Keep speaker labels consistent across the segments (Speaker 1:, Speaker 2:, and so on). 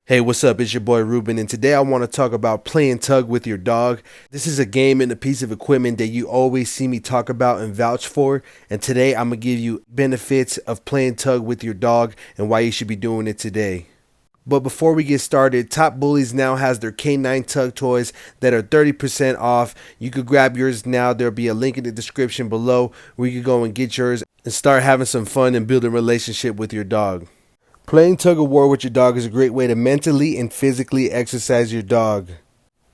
Speaker 1: Hey, what's up? It's your boy Ruben, and today I want to talk about playing tug with your dog. This is a game and a piece of equipment that you always see me talk about and vouch for, and today I'm going to give you benefits of playing tug with your dog and why you should be doing it today. But before we get started, Top Bullies now has their K9 tug toys that are 30% off. You could grab yours now. There'll be a link in the description below where you can go and get yours and start having some fun and build a relationship with your dog. Playing tug of war with your dog is a great way to mentally and physically exercise your dog.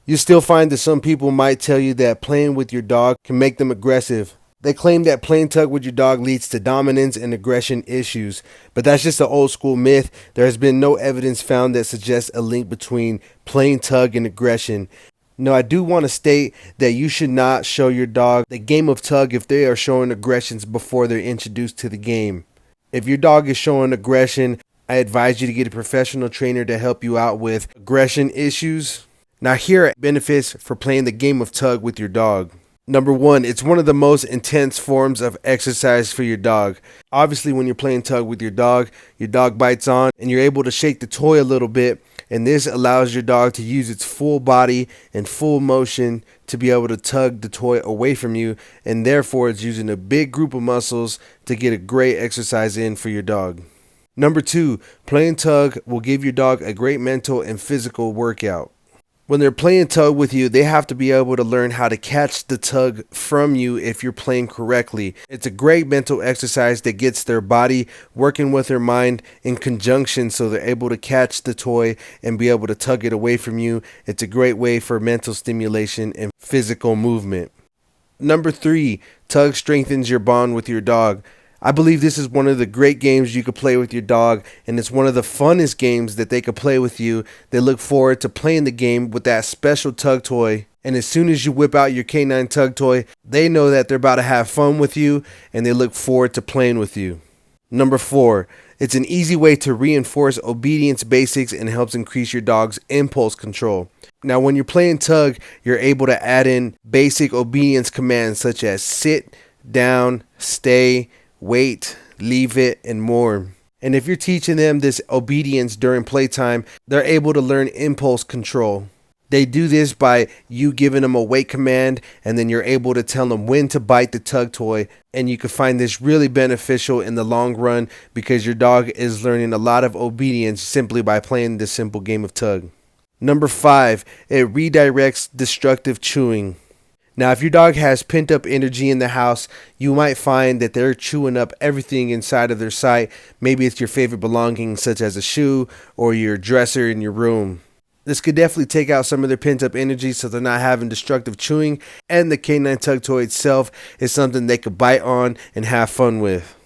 Speaker 1: You still find that some people might tell you that playing with your dog can make them aggressive. They claim that playing tug with your dog leads to dominance and aggression issues, but that's just an old school myth. There has been no evidence found that suggests a link between playing tug and aggression. No, I do want to state that you should not show your dog the game of tug if they are showing aggressions before they're introduced to the game. If your dog is showing aggression, I advise you to get a professional trainer to help you out with aggression issues. Now here are benefits for playing the game of tug with your dog. Number one, it's one of the most intense forms of exercise for your dog. Obviously, when you're playing tug with your dog bites on and you're able to shake the toy a little bit, and this allows your dog to use its full body and full motion to be able to tug the toy away from you, and therefore it's using a big group of muscles to get a great exercise in for your dog. Number two, playing tug will give your dog a great mental and physical workout. When they're playing tug with you, they have to be able to learn how to catch the tug from you if you're playing correctly. It's a great mental exercise that gets their body working with their mind in conjunction so they're able to catch the toy and be able to tug it away from you. It's a great way for mental stimulation and physical movement. Number three, tug strengthens your bond with your dog. I believe this is one of the great games you could play with your dog, and it's one of the funnest games that they could play with you. They look forward to playing the game with that special tug toy, and as soon as you whip out your K9 tug toy, they know that they're about to have fun with you, and they look forward to playing with you. Number four, it's an easy way to reinforce obedience basics and helps increase your dog's impulse control. Now, when you're playing tug, you're able to add in basic obedience commands such as sit, down, stay, wait, leave it, and more. And if you're teaching them this obedience during playtime, they're able to learn impulse control. They do this by you giving them a wait command, and then you're able to tell them when to bite the tug toy. And you can find this really beneficial in the long run because your dog is learning a lot of obedience simply by playing this simple game of tug. Number five, it redirects destructive chewing. Now, if your dog has pent up energy in the house, you might find that they're chewing up everything inside of their sight. Maybe it's your favorite belongings such as a shoe or your dresser in your room. This could definitely take out some of their pent up energy so they're not having destructive chewing, and the K9 tug toy itself is something they could bite on and have fun with.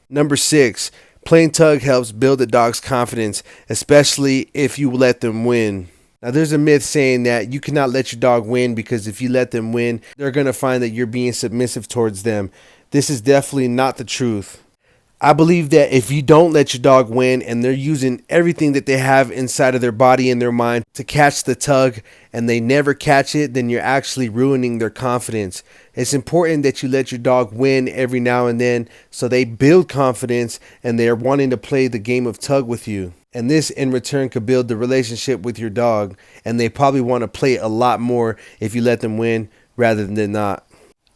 Speaker 1: Number six, playing tug helps build the dog's confidence, especially if you let them win. Now, there's a myth saying that you cannot let your dog win because if you let them win, they're going to find that you're being submissive towards them. This is definitely not the truth. I believe that if you don't let your dog win and they're using everything that they have inside of their body and their mind to catch the tug and they never catch it, then you're actually ruining their confidence. It's important that you let your dog win every now and then so they build confidence and they're wanting to play the game of tug with you. And this in return could build the relationship with your dog, and they probably want to play a lot more if you let them win rather than not.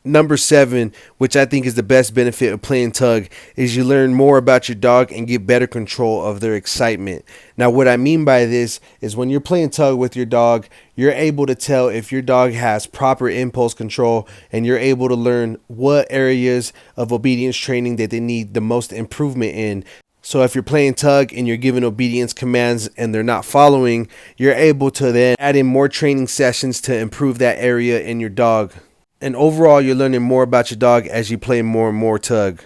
Speaker 1: Number seven, which I think is the best benefit of playing tug, is you learn more about your dog and get better control of their excitement. Now, what I mean by this is when you're playing tug with your dog, you're able to tell if your dog has proper impulse control, and you're able to learn what areas of obedience training that they need the most improvement in. So if you're playing tug and you're giving obedience commands and they're not following, you're able to then add in more training sessions to improve that area in your dog. And overall, you're learning more about your dog as you play more and more tug.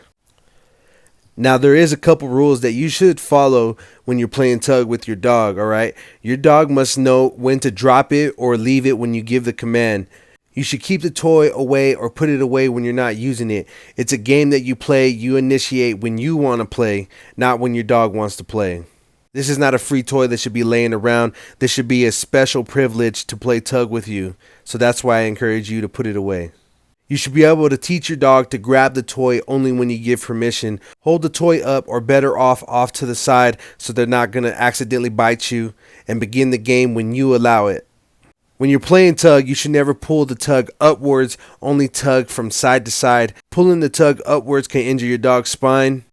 Speaker 1: Now, there is a couple rules that you should follow when you're playing tug with your dog, all right? Your dog must know when to drop it or leave it when you give the command. You should keep the toy away or put it away when you're not using it. It's a game that you play, you initiate when you want to play, not when your dog wants to play. This is not a free toy that should be laying around. This should be a special privilege to play tug with you. So that's why I encourage you to put it away. You should be able to teach your dog to grab the toy only when you give permission. Hold the toy up or better off to the side so they're not going to accidentally bite you, and begin the game when you allow it. When you're playing tug, you should never pull the tug upwards, only tug from side to side. Pulling the tug upwards can injure your dog's spine.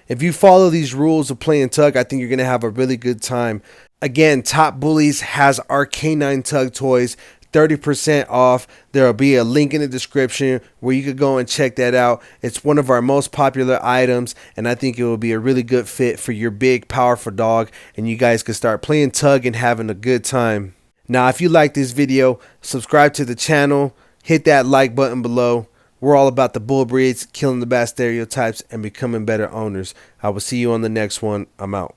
Speaker 1: If you follow these rules of playing tug, I think you're going to have a really good time. Again, Top Bullies has our canine tug toys 30% off. There will be a link in the description where you could go and check that out. It's one of our most popular items, and I think it will be a really good fit for your big, powerful dog, and you guys can start playing tug and having a good time. Now, if you like this video, subscribe to the channel, hit that like button below. We're all about the bull breeds, killing the bad stereotypes, and becoming better owners. I will see you on the next one. I'm out.